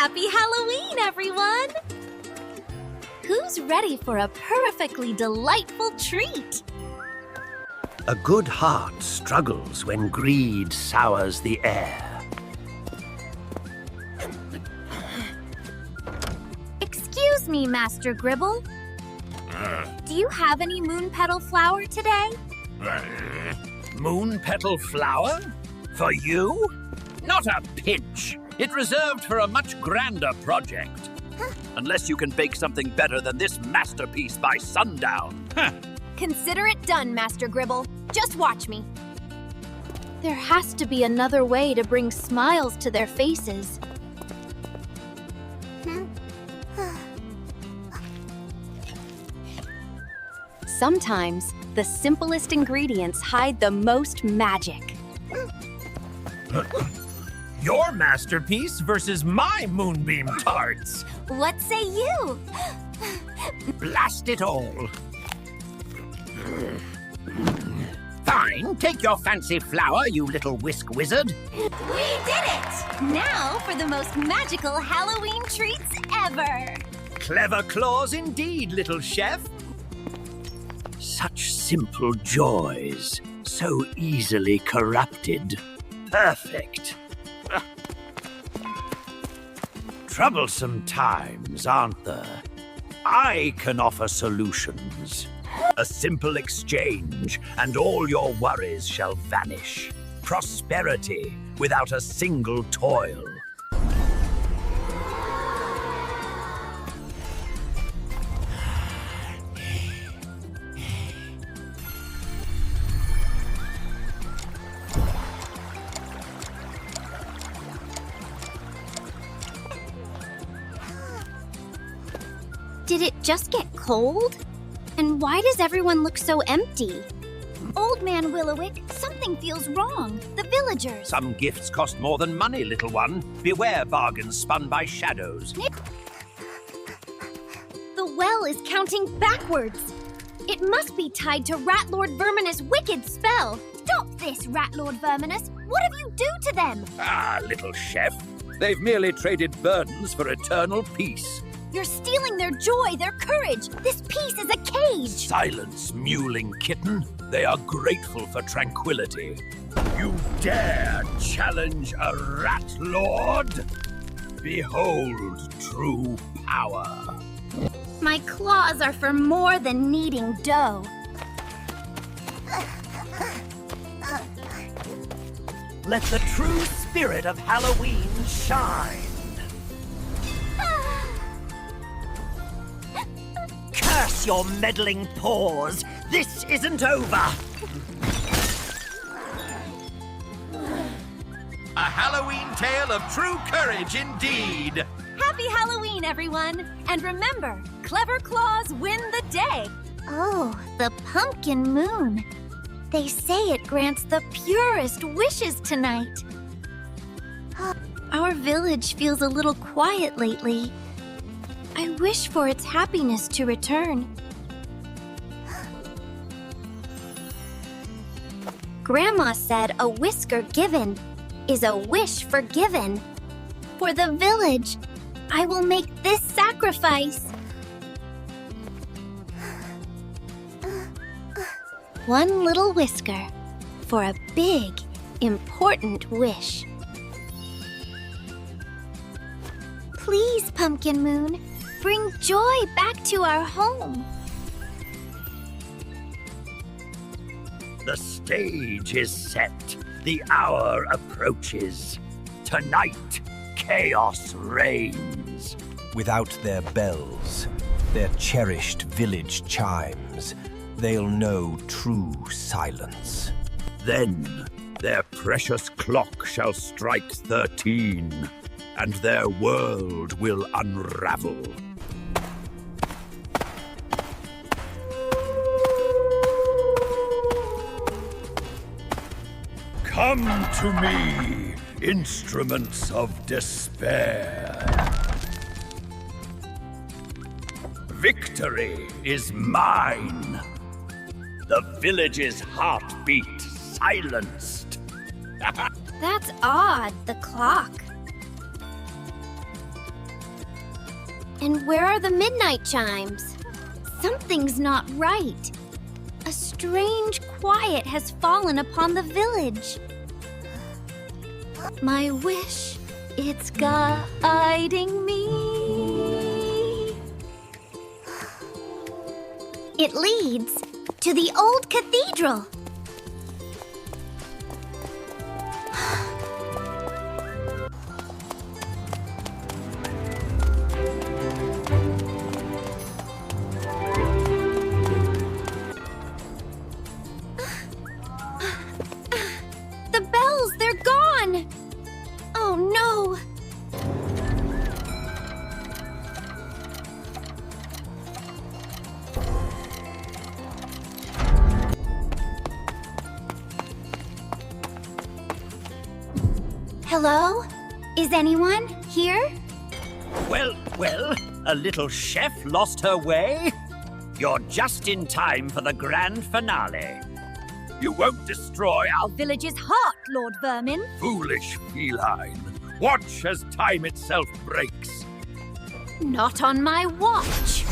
Happy Halloween, everyone! Who's ready for a perfectly delightful treat? A good heart struggles when greed sours the air. Excuse me, Master Gribble. Do you have any moon petal flour today? Moon petal flower? For you? Not a pinch. It reserved for a much grander project. Unless you can bake something better than this masterpiece by sundown. Consider it done, Master Gribble. Just watch me. There has to be another way to bring smiles to their faces. Sometimes, the simplest ingredients hide the most magic. Your masterpiece versus my moonbeam tarts. What say you? Blast it all. Fine, take your fancy flower, you little whisk wizard. We did it! Now for the most magical Halloween treats ever! Clever claws indeed, little chef. Such simple joys, so easily corrupted. Perfect. Troublesome times, aren't there? I can offer solutions. A simple exchange, and all your worries shall vanish. Prosperity without a single toil. Did it just get cold? And why does everyone look so empty? Old Man Willowick, something feels wrong. The villagers. Some gifts cost more than money, little one. Beware bargains spun by shadows. The well is counting backwards. It must be tied to Rat Lord Verminous' wicked spell. Stop this, Rat Lord Verminous. What have you do to them? Ah, little chef. They've merely traded burdens for eternal peace. You're stealing their joy, their courage. This piece is a cage. Silence, mewling kitten. They are grateful for tranquility. You dare challenge a rat lord? Behold true power. My claws are for more than kneading dough. Let the true spirit of Halloween shine. Curse your meddling paws! This isn't over! A Halloween tale of true courage indeed! Happy Halloween, everyone! And remember, clever claws win the day! Oh, the pumpkin moon. They say it grants the purest wishes tonight. Our village feels a little quiet lately. I wish for its happiness to return. Grandma said a whisker given is a wish forgiven. For the village, I will make this sacrifice. One little whisker for a big, important wish. Please, Pumpkin Moon, bring joy back to our home. The stage is set. The hour approaches. Tonight, chaos reigns. Without their bells, their cherished village chimes, they'll know true silence. Then their precious clock shall strike 13, and their world will unravel. Come to me, instruments of despair. Victory is mine. The village's heartbeat silenced. That's odd, the clock. And where are the midnight chimes? Something's not right. A strange quiet has fallen upon the village. My wish, it's guiding me. It leads to the old cathedral. The bells, they're gone! Oh no! Hello? Is anyone here? Well, a little chef lost her way? You're just in time for the grand finale. You won't destroy our Our village's heart, Lord Vermin. foolish feline. Watch as time itself breaks. Not on my watch.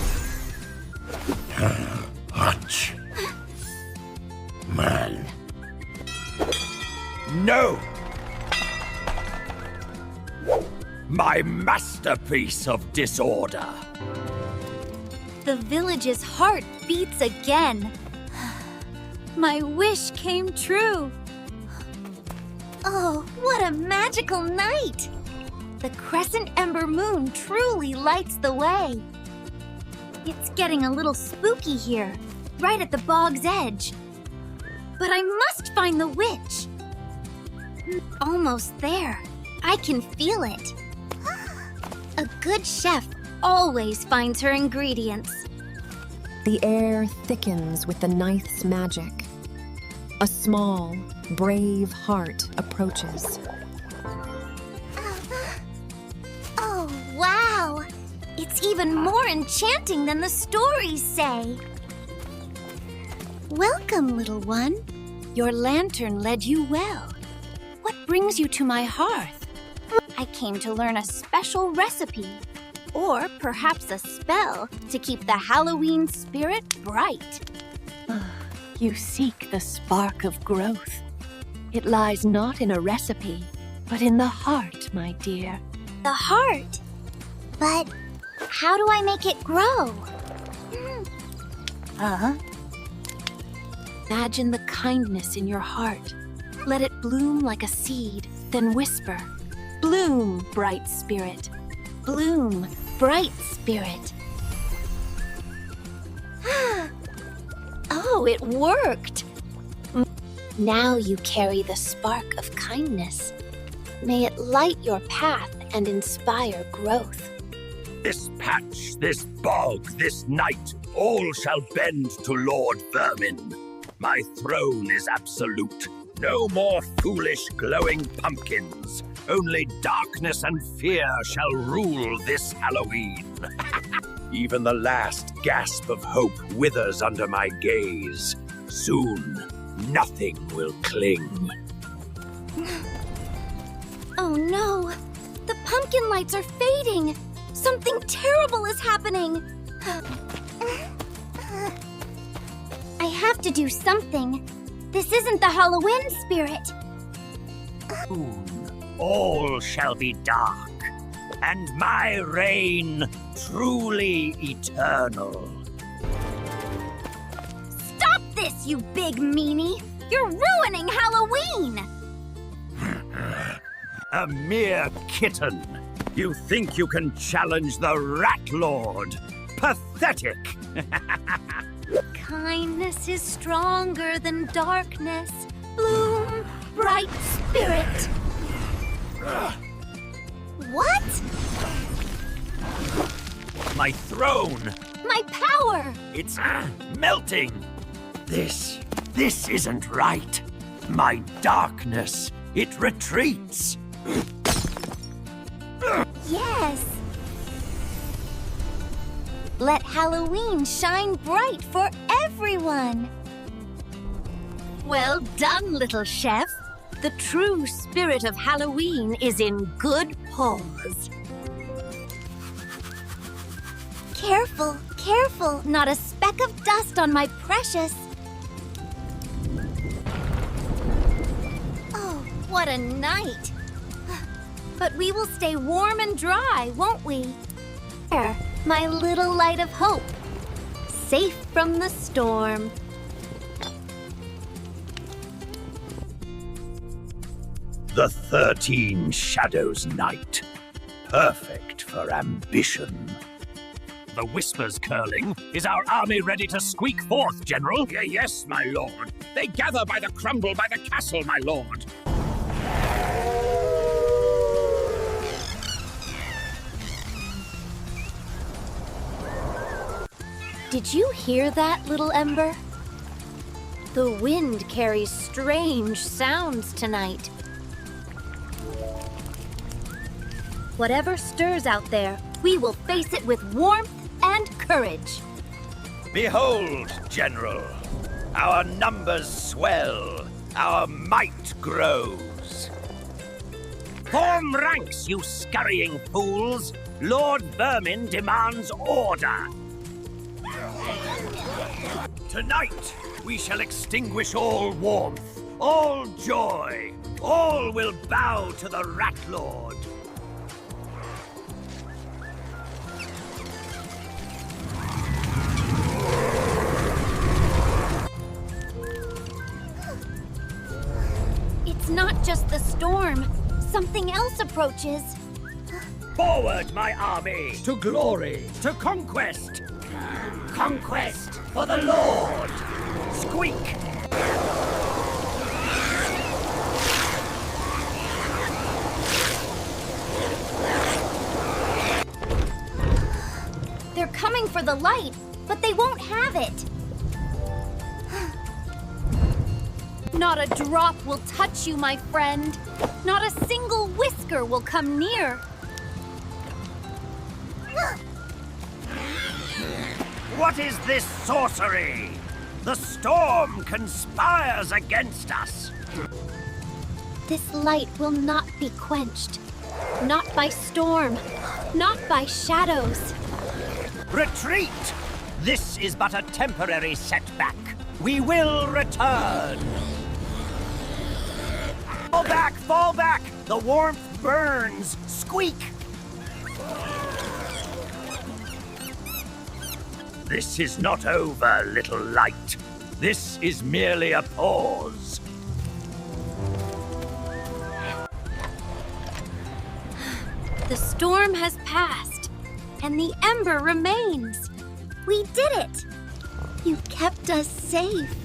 Hutch. Man. No! My masterpiece of disorder. The village's heart beats again. My wish came true. Oh, what a magical night! The crescent ember moon truly lights the way. It's getting a little spooky here, right at the bog's edge. But I must find the witch. Almost there. I can feel it. A good chef always finds her ingredients. The air thickens with the night's magic. A small, brave heart approaches. Oh, wow! It's even more enchanting than the stories say. Welcome, little one. Your lantern led you well. What brings you to my hearth? I came to learn a special recipe, or perhaps a spell to keep the Halloween spirit bright. You seek the spark of growth. It lies not in a recipe, but in the heart, my dear. The heart? But how do I make it grow? Imagine the kindness in your heart. Let it bloom like a seed, then whisper, "Bloom, bright spirit. Bloom, bright spirit. Oh, it worked! Now you carry the spark of kindness. May it light your path and inspire growth. This patch, this bog, this night, all shall bend to Lord Vermin. My throne is absolute. No more foolish glowing pumpkins. Only darkness and fear shall rule this Halloween. Even the last gasp of hope withers under my gaze. Soon, nothing will cling. Oh no! The pumpkin lights are fading! Something terrible is happening! I have to do something. This isn't the Halloween spirit. Soon, all shall be dark, and my reign truly eternal. Stop this, you big meanie! You're ruining Halloween! A mere kitten. You think you can challenge the Rat Lord? Pathetic! Kindness is stronger than darkness. Bloom, bright spirit. What? My throne! My power! It's melting! This isn't right. My darkness, it retreats. Yes. Let Halloween shine bright for everyone. Well done, little chef. The true spirit of Halloween is in good paws. Careful, careful. Not a speck of dust on my precious. Oh, what a night. But we will stay warm and dry, won't we? There, my little light of hope. Safe from the storm. The 13 Shadows Night. Perfect for ambition. The whispers curling. Is our army ready to squeak forth, General? Yes, my lord. They gather by the crumble by the castle, my lord. Did you hear that, little Ember? The wind carries strange sounds tonight. Whatever stirs out there, we will face it with warmth and courage. Behold, General, our numbers swell, our might grows. Form ranks, you scurrying fools. Lord Vermin demands order. Tonight, we shall extinguish all warmth, all joy. All will bow to the Rat Lord. It's not just the storm. Something else approaches. Forward, my army! To glory, to conquest! Conquest for the Lord! Squeak! They're coming for the light, but they won't have it. Not a drop will touch you, my friend. Not a single whisker will come near. What is this sorcery? The storm conspires against us. This light will not be quenched. Not by storm. Not by shadows. Retreat! This is but a temporary setback. We will return. Fall back, fall back! The warmth burns. Squeak! This is not over, little light. This is merely a pause. The storm has passed, and the ember remains. We did it! You kept us safe.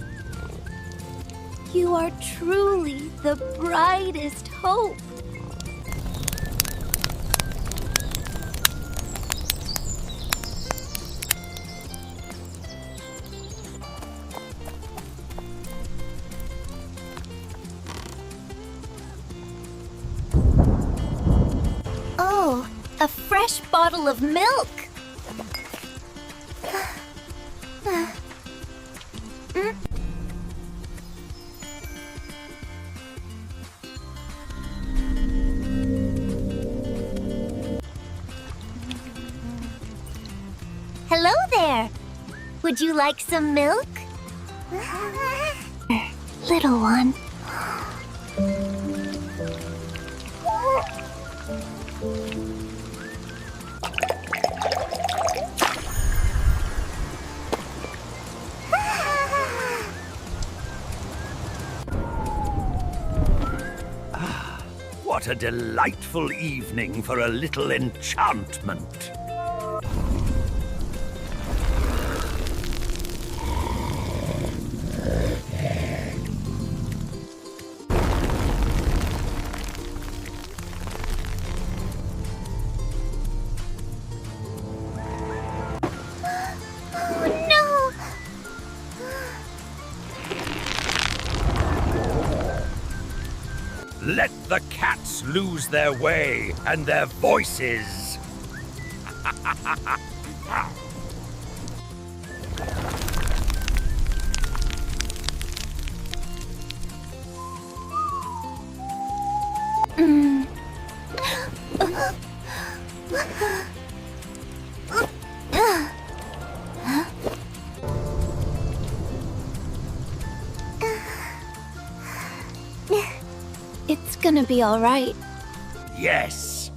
You are truly the brightest hope. Oh, a fresh bottle of milk. Hello there. Would you like some milk? Little one. What a delightful evening for a little enchantment. Let the cats lose their way and their voices. gonna be all right. Yes.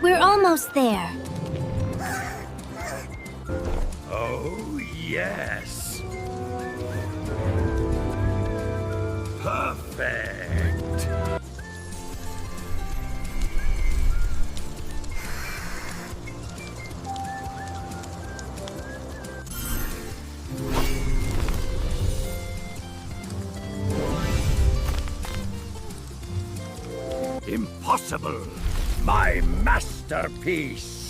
We're almost there. Oh, yes. Perfect. Impossible. My masterpiece.